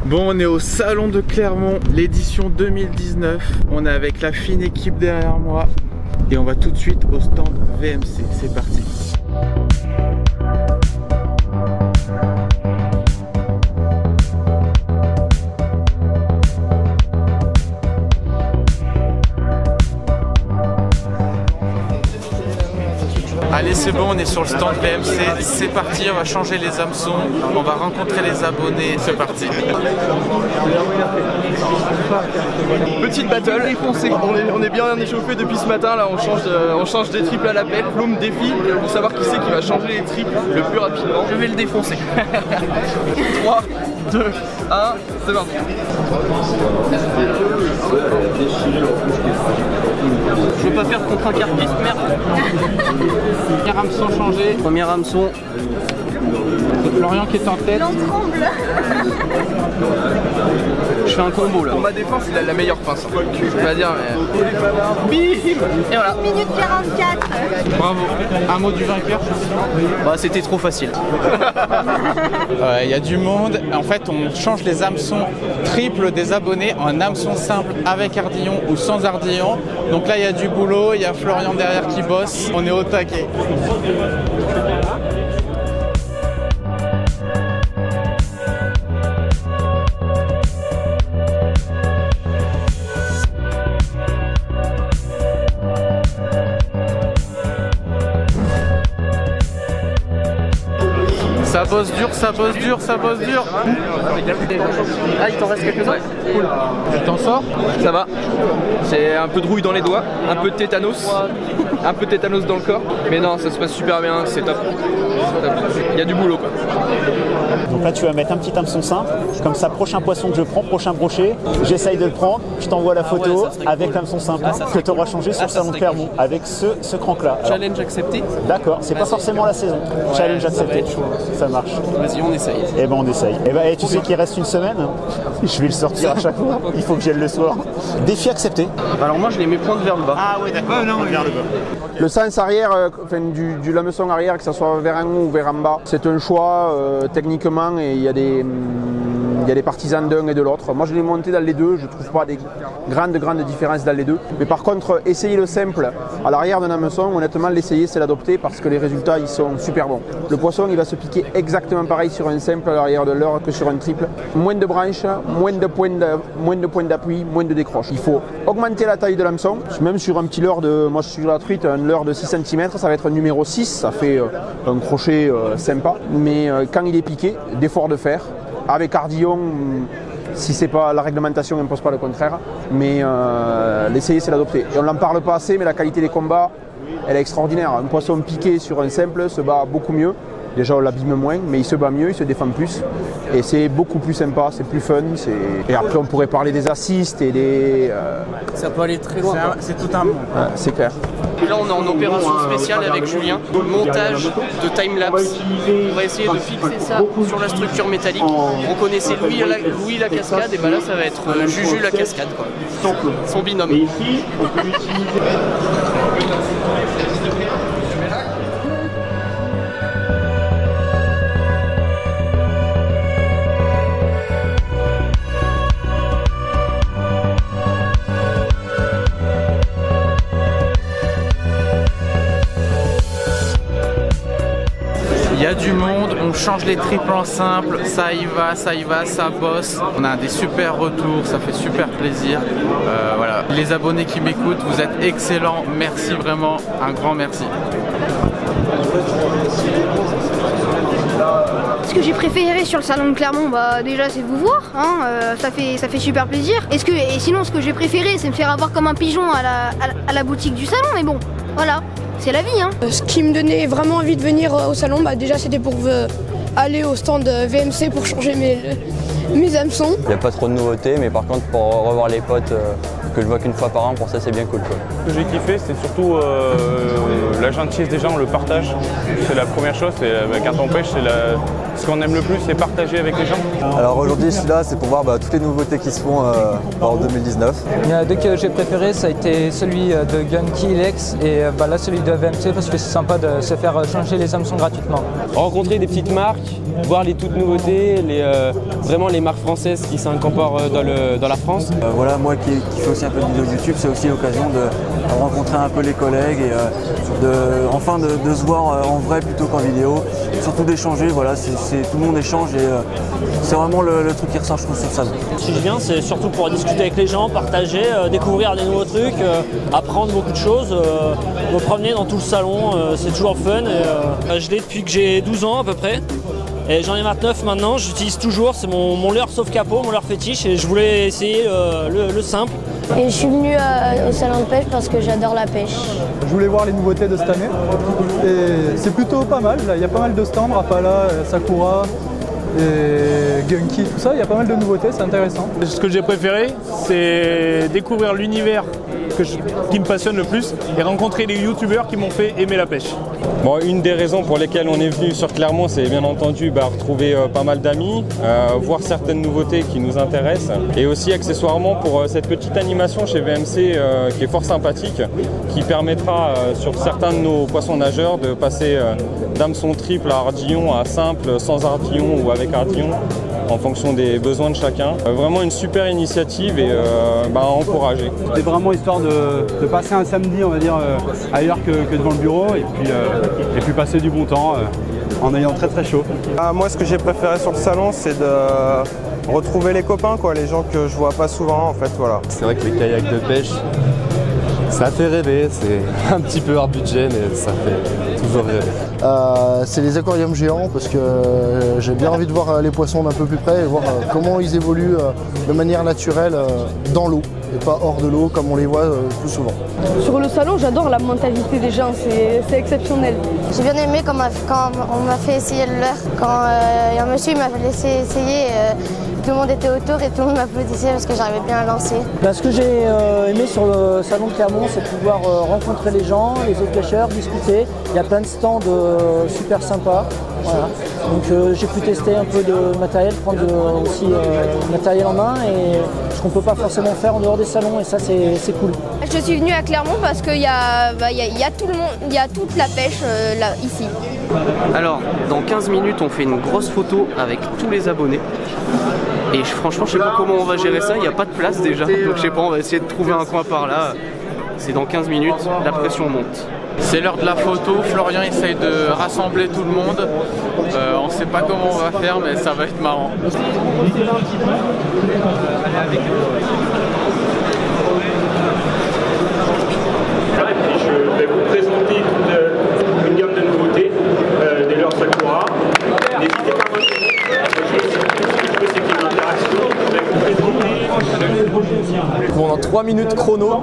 Bon, on est au salon de Clermont, l'édition 2019. On est avec la fine équipe derrière moi. Et on va tout de suite au stand VMC. C'est parti. Allez, c'est bon, on est sur le stand VMC, c'est parti, on va changer les hameçons, on va rencontrer les abonnés, c'est parti. Petite battle, on est bien échauffé depuis ce matin, là on change des triples à l'appel. Flume défi pour savoir qui c'est qui va changer les triples le plus rapidement. Je vais le défoncer. 3, 2, 1, c'est parti. Je veux pas faire contre un carpiste, merde. Premier hameçon changé. Premier hameçon. C'est Florian qui est en tête. L'on tremble. Je fais un combo là. Pour ma défense, il a la meilleure pince. Je peux pas dire, mais. Bim. Et voilà. 1 minute 44. Bravo. Un mot du vainqueur? Bah, c'était trop facile. Il y a du monde. En fait, on change les hameçons triples des abonnés en hameçon simple avec ardillon ou sans ardillon. Donc là, il y a du boulot. Il y a Florian derrière qui bosse. On est au taquet. Ça bosse dur, ça bosse dur, ça bosse dur. Ah, il t'en reste quelques-uns? Cool. Tu t'en sors? Ça va. C'est un peu de rouille dans les doigts, un peu de tétanos. Un peu de tétanos dans le corps. Mais non, ça se passe super bien, c'est top. Il y a du boulot quoi. Donc là tu vas mettre un petit hameçon simple, comme ça prochain poisson que je prends, prochain brochet, j'essaye de le prendre, je t'envoie la photo avec l'hameçon simple que tu auras changé sur le salon de Clermont avec ce crank-là. Challenge accepté. D'accord, c'est pas forcément la saison. Challenge accepté. Ça marche. Vas-y, on essaye. Eh ben on essaye. Eh ben et tu sais qu'il reste une semaine. Je vais le sortir à chaque fois. Il faut que j'aille le soir. Défi accepté. Alors moi je les mets pointe vers le bas. Ah oui d'accord, non, vers le bas. Le sens arrière, enfin, du lameçon arrière, que ce soit vers en haut ou vers en bas, c'est un choix techniquement et il y a des partisans d'un et de l'autre. Moi je l'ai monté dans les deux, je ne trouve pas des grandes différences dans les deux. Mais par contre, essayer le simple à l'arrière d'un hameçon, honnêtement l'essayer c'est l'adopter parce que les résultats ils sont super bons. Le poisson il va se piquer exactement pareil sur un simple à l'arrière de leurre que sur un triple. Moins de branches, moins de points d'appui, moins de décroche. Il faut augmenter la taille de l'hameçon, même sur un petit leurre de, moi je suis sur la truite, un leurre de 6 cm, ça va être un numéro 6, ça fait un crochet sympa. Mais quand il est piqué, d'effort de fer, avec ardillon, si c'est pas la réglementation n'impose pas le contraire, mais l'essayer c'est l'adopter. Et on n'en parle pas assez, mais la qualité des combats, elle est extraordinaire. Un poisson piqué sur un simple se bat beaucoup mieux. Déjà on l'abîme moins, mais il se bat mieux, il se défend plus. Et c'est beaucoup plus sympa, c'est plus fun. Et après on pourrait parler des assists et des... Ça peut aller très loin. C'est tout un monde. c'est clair. Là on est en opération spéciale avec Julien. Montage de timelapse. On va essayer de fixer ça sur la structure métallique. On connaissait Louis la cascade, et bah là ça va être Juju la cascade quoi. Son binôme. Il y a du monde, on change les triples en simple, ça y va, ça bosse. On a des super retours, ça fait super plaisir. Voilà. Les abonnés qui m'écoutent, vous êtes excellents, merci vraiment, un grand merci. Ce que j'ai préféré sur le salon de Clermont, bah déjà c'est vous voir, hein, ça fait super plaisir. Et sinon ce que j'ai préféré c'est me faire avoir comme un pigeon à la boutique du salon, mais bon, voilà. C'est la vie, hein. Ce qui me donnait vraiment envie de venir au salon, bah déjà c'était pour aller au stand VMC pour changer mes hameçons. Il n'y a pas trop de nouveautés, mais par contre pour revoir les potes que je vois qu'une fois par an, pour ça c'est bien cool quoi. Ce que j'ai kiffé, c'est surtout la gentillesse des gens, le partage. C'est la première chose, et quand on pêche, Ce qu'on aime le plus, c'est partager avec les gens. Alors aujourd'hui, je suis là, c'est pour voir toutes les nouveautés qui se font en 2019. Il y en a deux que j'ai préférés, ça a été celui de Gunky Lex et là celui de VMC parce que c'est sympa de se faire changer les hameçons gratuitement. Rencontrer des petites marques, voir les toutes nouveautés, vraiment les marques françaises qui s'incorporent dans la France. Voilà, moi qui fais aussi un peu de vidéo YouTube, c'est aussi l'occasion de rencontrer un peu les collègues et enfin de se voir en vrai plutôt qu'en vidéo. Surtout d'échanger, voilà, tout le monde échange et c'est vraiment le truc qui ressort, je trouve, sur ça. Si je viens, c'est surtout pour discuter avec les gens, partager, découvrir des nouveaux trucs, apprendre beaucoup de choses, me promener dans tout le salon, c'est toujours fun. Je l'ai depuis que j'ai 12 ans à peu près. Et j'en ai 29 maintenant, j'utilise toujours, c'est mon leurre sauf capot, mon leurre fétiche et je voulais essayer le simple. Et je suis venu au salon de pêche parce que j'adore la pêche. Je voulais voir les nouveautés de cette année et c'est plutôt pas mal, là. Il y a pas mal de stands, Rapala, Sakura et Gunky, tout ça, il y a pas mal de nouveautés, c'est intéressant. Ce que j'ai préféré, c'est découvrir l'univers qui me passionne le plus et rencontrer les youtubeurs qui m'ont fait aimer la pêche. Bon, une des raisons pour lesquelles on est venu sur Clermont, c'est bien entendu retrouver pas mal d'amis, voir certaines nouveautés qui nous intéressent et aussi accessoirement pour cette petite animation chez VMC qui est fort sympathique, qui permettra sur certains de nos poissons nageurs de passer d'hameçon triple à ardillon à simple, sans ardillon ou avec ardillon, en fonction des besoins de chacun. Vraiment une super initiative et à encourager. C'était vraiment histoire de passer un samedi, on va dire, ailleurs que devant le bureau et puis passer du bon temps en ayant très très chaud. Moi, ce que j'ai préféré sur le salon, c'est de retrouver les copains, les gens que je vois pas souvent en fait, voilà. C'est vrai que les kayaks de pêche, ça fait rêver, c'est un petit peu hors budget mais ça fait toujours rêver. C'est les aquariums géants parce que j'ai bien envie de voir les poissons d'un peu plus près et voir comment ils évoluent de manière naturelle dans l'eau et pas hors de l'eau comme on les voit plus souvent. Sur le salon, j'adore la mentalité des gens, c'est exceptionnel. J'ai bien aimé quand on m'a fait essayer le leurre. Quand il y a un monsieur m'a laissé essayer, tout le monde était autour et tout le monde m'applaudissait parce que j'arrivais bien à lancer. Ce que j'ai aimé sur le salon de Clermont, c'est de pouvoir rencontrer les gens, les autres pêcheurs, discuter. Il y a plein de stands super sympas. Voilà. Donc j'ai pu tester un peu de matériel, prendre aussi le matériel en main et ce qu'on ne peut pas forcément faire en dehors des salons et ça c'est cool. Je suis venue à Clermont parce qu'il y a tout le monde, il y a toute la pêche là, ici. Alors dans 15 minutes on fait une grosse photo avec tous les abonnés. Et franchement je sais pas comment on va gérer ça, il n'y a pas de place déjà. Donc je sais pas, on va essayer de trouver un coin par là. C'est dans 15 minutes, la pression monte. C'est l'heure de la photo, Florian essaye de rassembler tout le monde. On ne sait pas comment on va faire, mais ça va être marrant. Et puis je vais vous présenter une gamme de nouveautés, des leurres Sakura. N'hésitez pas à voter. Je sais qu'il y a une interaction. Je vais vous présenter. Bon, dans 3 minutes chrono,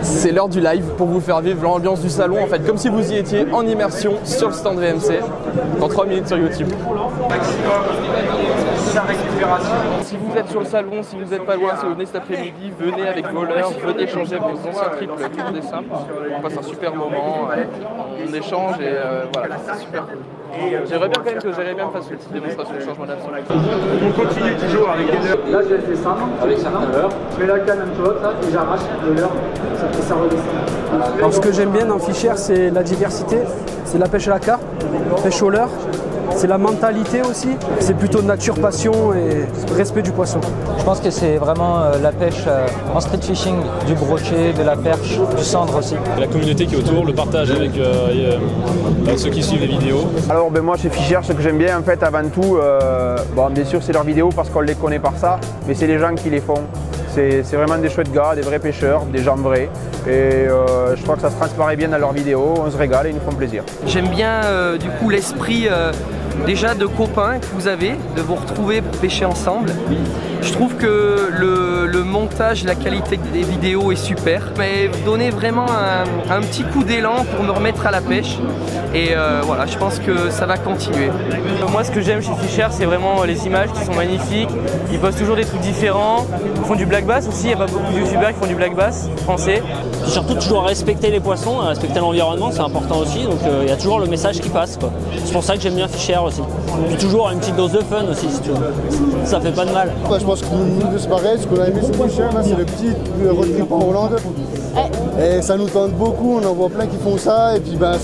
c'est l'heure du live pour vous faire vivre l'ambiance du salon, en fait, comme si vous y étiez en immersion sur le stand VMC, dans 3 minutes sur YouTube. Si vous êtes sur le salon, si vous n'êtes pas loin, si vous venez cet après-midi, venez avec vos leurres, venez échanger vos anciens triples tout des simples. On passe un super moment, on échange et voilà, c'est super cool. J'aimerais bien quand même que Jérémy me fasse une petite démonstration de changement d'hameçon. On continue toujours avec des leurres. Là, je laisse descendre avec certains leurres. Je mets la canne un peu haute là, et j'arrache le leurre. Ça redescend. Alors, ce que j'aime bien dans Fischer, c'est la diversité. C'est la pêche à la carpe, pêche au leurre. C'est la mentalité aussi, c'est plutôt nature, passion et respect du poisson. Je pense que c'est vraiment la pêche en street fishing, du brochet, de la perche, du cendre aussi. La communauté qui est autour, le partage avec ceux qui suivent les vidéos. Alors moi chez Fischer, ce que j'aime bien en fait avant tout, bien sûr c'est leurs vidéos parce qu'on les connaît par ça, mais c'est les gens qui les font. C'est vraiment des chouettes gars, des vrais pêcheurs, des gens vrais. Et je crois que ça se transparaît bien dans leurs vidéos, on se régale et ils nous font plaisir. J'aime bien du coup l'esprit déjà de copains que vous avez, de vous retrouver pour pêcher ensemble. Je trouve que le montage, la qualité des vidéos est super, mais donner vraiment un petit coup d'élan pour me remettre à la pêche. Et voilà, je pense que ça va continuer. Moi, ce que j'aime chez Fischer, c'est vraiment les images qui sont magnifiques. Ils postent toujours des trucs différents. Ils font du black bass aussi. Il n'y a pas beaucoup de youtubeurs qui font du black bass français. Puis surtout, toujours respecter les poissons, respecter l'environnement, c'est important aussi. Donc il y a toujours le message qui passe, quoi. C'est pour ça que j'aime bien Fischer aussi. Puis toujours une petite dose de fun aussi, si tu veux. Ça fait pas de mal. Je pense que nous, c'est pareil. Ce qu'on a aimé sur Fischer, c'est le petit road trip en Hollande. Et ça nous tente beaucoup. On en voit plein qui font ça. Et puis,